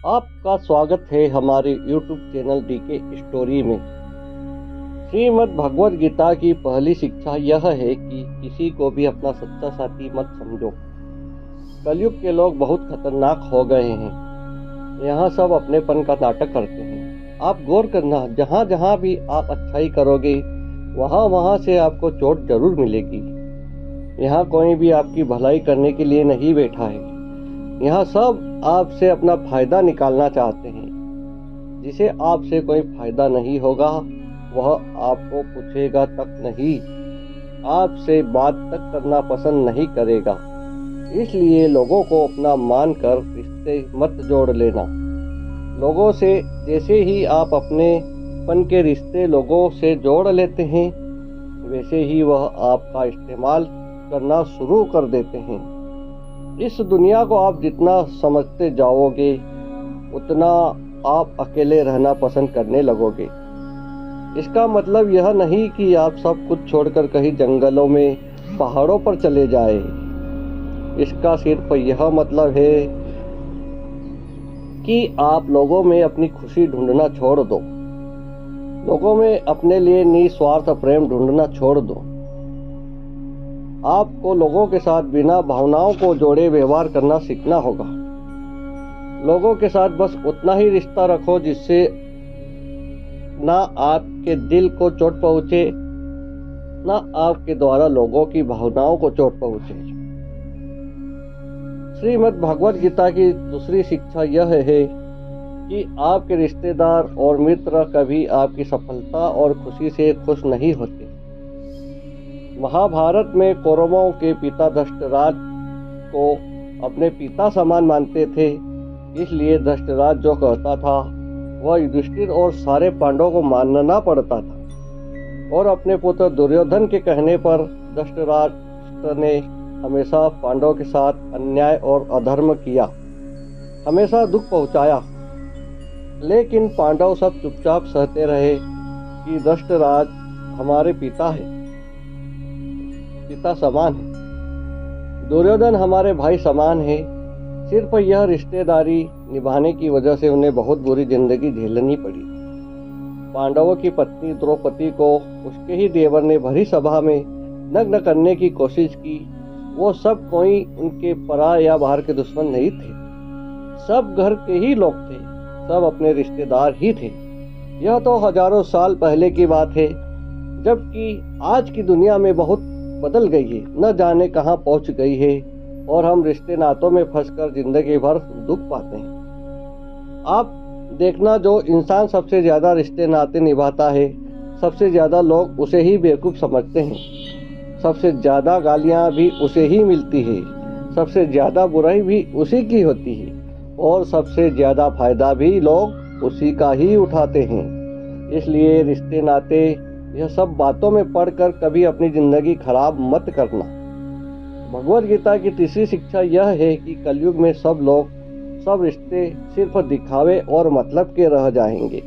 आपका स्वागत है हमारे YouTube चैनल डीके स्टोरी में। श्रीमद् भगवद गीता की पहली शिक्षा यह है कि किसी को भी अपना सच्चा साथी मत समझो। कलयुग के लोग बहुत खतरनाक हो गए हैं। यहाँ सब अपनेपन का नाटक करते हैं। आप गौर करना, जहाँ जहाँ भी आप अच्छाई करोगे वहाँ वहाँ से आपको चोट जरूर मिलेगी। यहाँ कोई भी आपकी भलाई करने के लिए नहीं बैठा है। यहाँ सब आपसे अपना फायदा निकालना चाहते हैं। जिसे आपसे कोई फायदा नहीं होगा वह आपको पूछेगा तक नहीं, आपसे बात तक करना पसंद नहीं करेगा। इसलिए लोगों को अपना मानकर रिश्ते मत जोड़ लेना। लोगों से जैसे ही आप अपने पन के रिश्ते लोगों से जोड़ लेते हैं, वैसे ही वह आपका इस्तेमाल करना शुरू कर देते हैं। इस दुनिया को आप जितना समझते जाओगे उतना आप अकेले रहना पसंद करने लगोगे। इसका मतलब यह नहीं कि आप सब कुछ छोड़कर कहीं जंगलों में, पहाड़ों पर चले जाए। इसका सिर्फ यह मतलब है कि आप लोगों में अपनी खुशी ढूंढना छोड़ दो। लोगों में अपने लिए निस्वार्थ प्रेम ढूंढना छोड़ दो। आपको लोगों के साथ बिना भावनाओं को जोड़े व्यवहार करना सीखना होगा। लोगों के साथ बस उतना ही रिश्ता रखो जिससे ना आपके दिल को चोट पहुंचे, ना आपके द्वारा लोगों की भावनाओं को चोट पहुंचे। श्रीमद् भगवद गीता की दूसरी शिक्षा यह है कि आपके रिश्तेदार और मित्र कभी आपकी सफलता और खुशी से खुश नहीं होते। महाभारत में कौरवों के पिता धृतराज को अपने पिता समान मानते थे। इसलिए धृतराज जो कहता था वह युधिष्ठिर और सारे पांडवों को मानना पड़ता था। और अपने पुत्र दुर्योधन के कहने पर धृतराष्ट्र ने हमेशा पांडवों के साथ अन्याय और अधर्म किया, हमेशा दुख पहुंचाया। लेकिन पांडव सब चुपचाप सहते रहे कि धृतराज हमारे पिता है, पिता समान है। दुर्योधन हमारे भाई समान है। सिर्फ यह रिश्तेदारी निभाने की वजह से उन्हें बहुत बुरी जिंदगी झेलनी पड़ी। पांडवों की पत्नी द्रौपदी को उसके ही देवर ने भरी सभा में नग्न करने की कोशिश की। वो सब कोई उनके परा या बाहर के दुश्मन नहीं थे। सब घर के ही लोग थे, सब अपने रिश्तेदार ही थे। यह तो हजारों साल पहले की बात है, जबकि आज की दुनिया में बहुत बदल गई है, न जाने कहां पहुंच गई है और हम रिश्ते नातों में फंसकर जिंदगी भर दुख पाते हैं। आप देखना, जो इंसान सबसे ज्यादा रिश्ते नाते निभाता है, सबसे ज्यादा लोग उसे ही बेवकूफ समझते हैं। सबसे ज्यादा गालियां भी उसे ही मिलती है, सबसे ज्यादा बुराई भी उसी की होती है और सबसे ज्यादा फायदा भी लोग उसी का ही उठाते हैं। इसलिए रिश्ते नाते यह सब बातों में पढ़कर कभी अपनी जिंदगी खराब मत करना। भगवद गीता की तीसरी शिक्षा यह है कि कलयुग में सब लोग, सब रिश्ते सिर्फ दिखावे और मतलब के रह जाएंगे।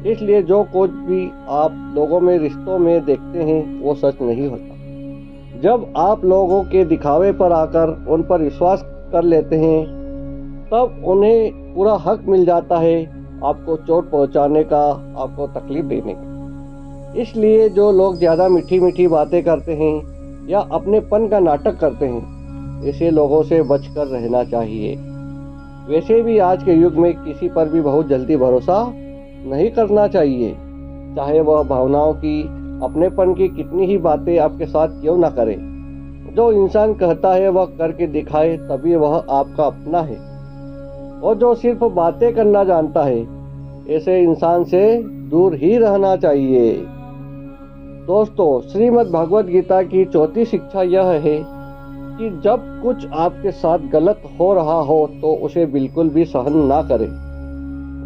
इसलिए जो कुछ भी आप लोगों में रिश्तों में देखते हैं वो सच नहीं होता। जब आप लोगों के दिखावे पर आकर उन पर विश्वास कर लेते हैं, तब उन्हें पूरा हक मिल जाता है आपको चोट पहुंचाने का, आपको तकलीफ देने का। इसलिए जो लोग ज्यादा मीठी मीठी बातें करते हैं या अपनेपन का नाटक करते हैं, ऐसे लोगों से बचकर रहना चाहिए। वैसे भी आज के युग में किसी पर भी बहुत जल्दी भरोसा नहीं करना चाहिए, चाहे वह भावनाओं की, अपनेपन की कितनी ही बातें आपके साथ क्यों ना करे। जो इंसान कहता है वह करके दिखाए, तभी वह आपका अपना है। और जो सिर्फ बातें करना जानता है, ऐसे इंसान से दूर ही रहना चाहिए। दोस्तों, श्रीमद् भगवद गीता की चौथी शिक्षा यह है कि जब कुछ आपके साथ गलत हो रहा हो तो उसे बिल्कुल भी सहन ना करें,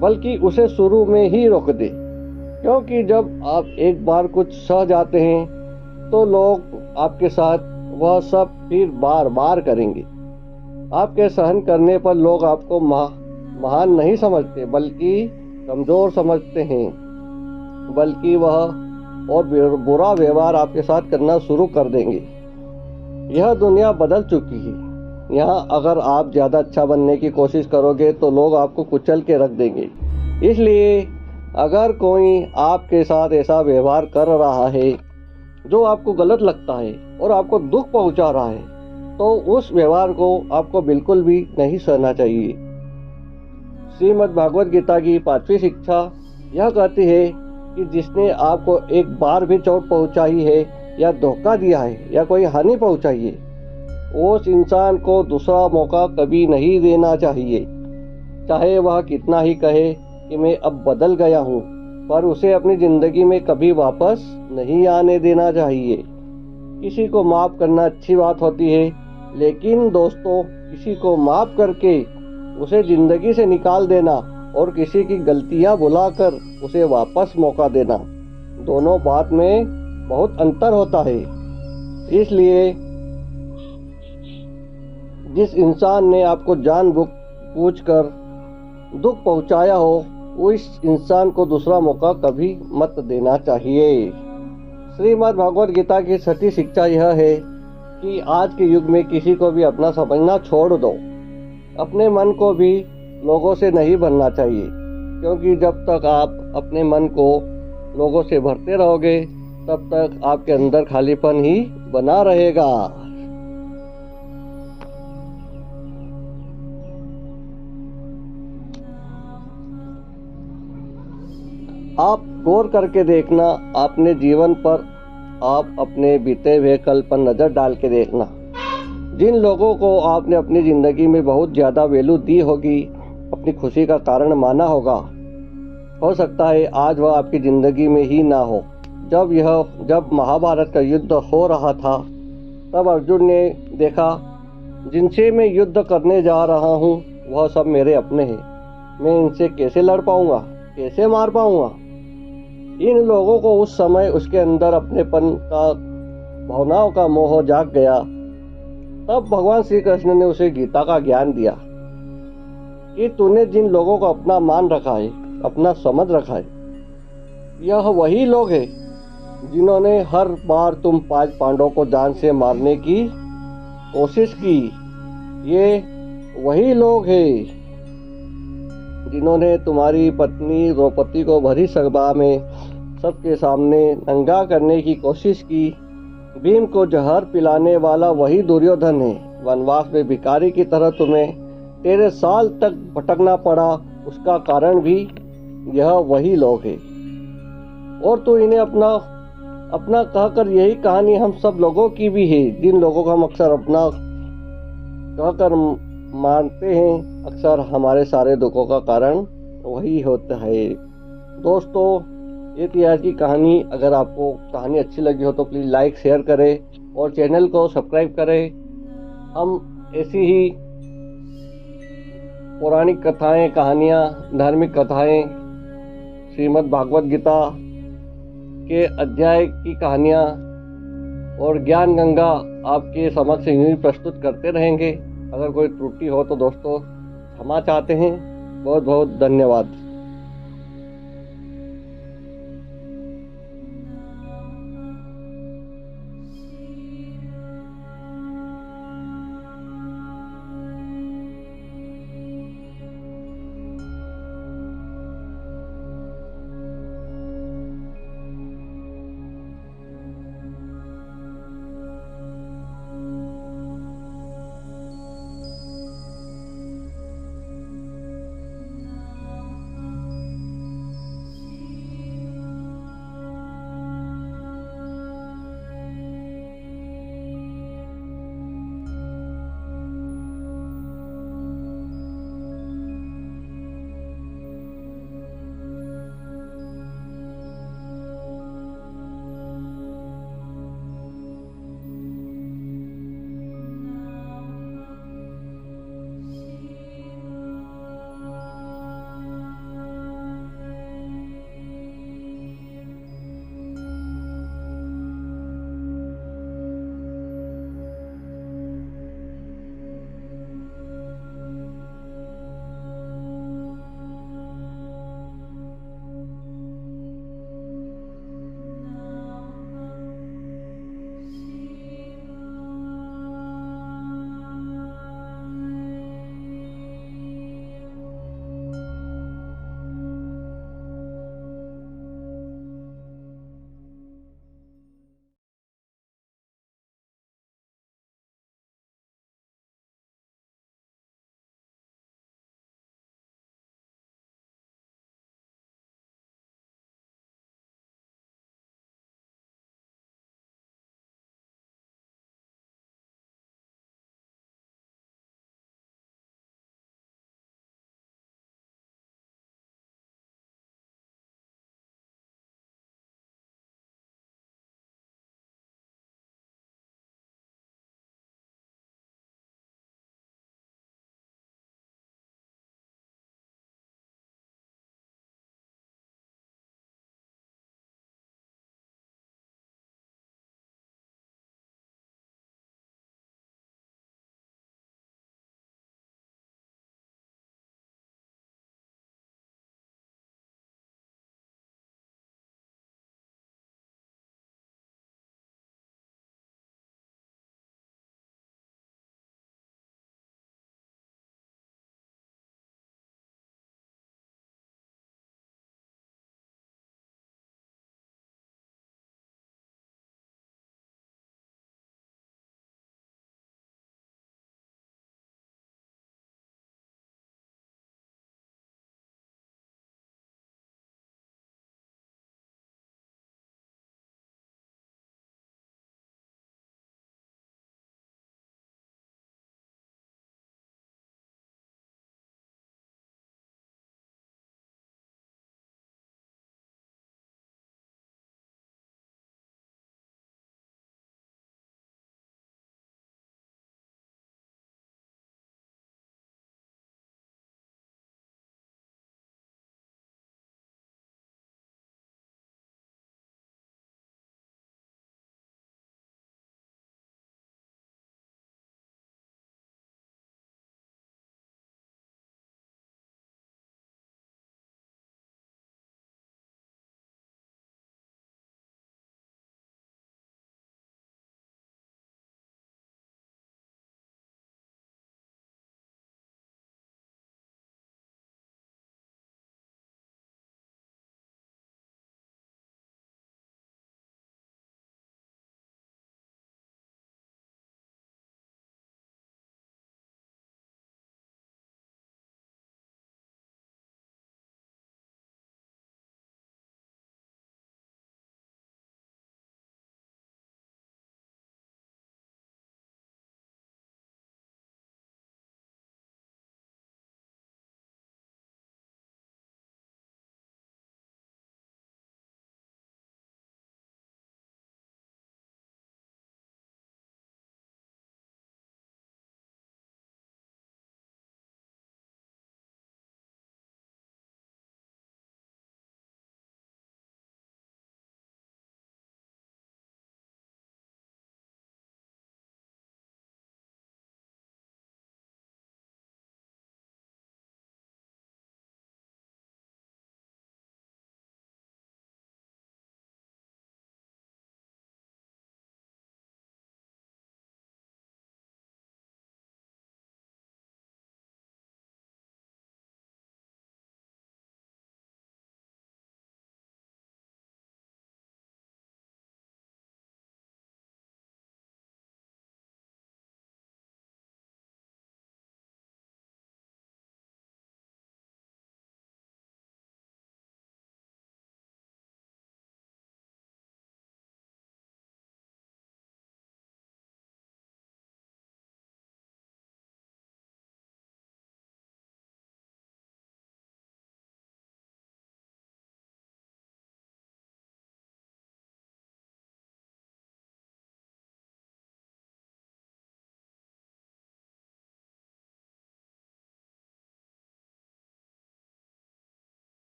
बल्कि उसे शुरू में ही रोक दें। क्योंकि जब आप एक बार कुछ सह जाते हैं तो लोग आपके साथ वह सब फिर बार बार करेंगे। आपके सहन करने पर लोग आपको महान नहीं समझते, बल्कि कमजोर समझते हैं। बल्कि वह और बुरा व्यवहार आपके साथ करना शुरू कर देंगे। यह दुनिया बदल चुकी है। यहाँ अगर आप ज़्यादा अच्छा बनने की कोशिश करोगे तो लोग आपको कुचल के रख देंगे। इसलिए अगर कोई आपके साथ ऐसा व्यवहार कर रहा है जो आपको गलत लगता है और आपको दुख पहुंचा रहा है, तो उस व्यवहार को आपको बिल्कुल भी नहीं सहना चाहिए। श्रीमद् भागवत गीता की 5वीं शिक्षा यह कहती है कि जिसने आपको एक बार भी चोट पहुंचाई है या धोखा दिया है या कोई हानि पहुंचाई है, उस इंसान को दूसरा मौका कभी नहीं देना चाहिए। चाहे वह कितना ही कहे कि मैं अब बदल गया हूँ, पर उसे अपनी जिंदगी में कभी वापस नहीं आने देना चाहिए। किसी को माफ करना अच्छी बात होती है, लेकिन दोस्तों, किसी को माफ करके उसे जिंदगी से निकाल देना और किसी की गलतियां बुलाकर उसे वापस मौका देना, दोनों बात में बहुत अंतर होता है। इसलिए जिस इंसान ने आपको जानबूझकर दुख पहुंचाया हो, उस इंसान को दूसरा मौका कभी मत देना चाहिए। श्रीमद् भागवत गीता की 6ठी शिक्षा यह है कि आज के युग में किसी को भी अपना समझना छोड़ दो। अपने मन को भी लोगों से नहीं भरना चाहिए, क्योंकि जब तक आप अपने मन को लोगों से भरते रहोगे, तब तक आपके अंदर खालीपन ही बना रहेगा। आप गौर करके देखना, अपने जीवन पर, आप अपने बीते हुए कल पर नज़र डाल के देखना। जिन लोगों को आपने अपनी ज़िंदगी में बहुत ज़्यादा वैल्यू दी होगी, अपनी खुशी का कारण माना होगा, हो सकता है आज वह आपकी ज़िंदगी में ही ना हो। जब महाभारत का युद्ध हो रहा था, तब अर्जुन ने देखा, जिनसे मैं युद्ध करने जा रहा हूँ वह सब मेरे अपने हैं, मैं इनसे कैसे लड़ पाऊँगा, कैसे मार पाऊँगा। इन लोगों को उस समय उसके अंदर अपनेपन का, भावनाओं का मोह जाग गया। तब भगवान श्री कृष्ण ने उसे गीता का ज्ञान दिया कि तूने जिन लोगों को अपना मान रखा है, अपना समझ रखा है, यह वही लोग हैं जिन्होंने हर बार तुम 5 पांडवों को जान से मारने की कोशिश की। ये वही लोग हैं जिन्होंने तुम्हारी पत्नी द्रौपदी को भरी सभा में सबके सामने नंगा करने की कोशिश की। भीम को जहर पिलाने वाला वही दुर्योधन है। वनवास में भिखारी की तरह तुम्हें 13 साल तक भटकना पड़ा, उसका कारण भी यह वही लोग हैं। और तो इन्हें अपना कहकर यही कहानी हम सब लोगों की भी है, जिन लोगों को हम अक्सर अपना कहकर मानते हैं, अक्सर हमारे सारे दुखों का कारण वही होता है। दोस्तों, ये थी आज की कहानी। अगर आपको कहानी अच्छी लगी हो तो प्लीज़ लाइक शेयर करें और चैनल को सब्सक्राइब करें। हम ऐसी ही पौराणिक कथाएं, कहानियाँ, धार्मिक कथाएं, श्रीमद् भागवत गीता के अध्याय की कहानियाँ और ज्ञान गंगा आपके समक्ष यूं ही प्रस्तुत करते रहेंगे। अगर कोई त्रुटि हो तो दोस्तों क्षमा चाहते हैं। बहुत बहुत धन्यवाद।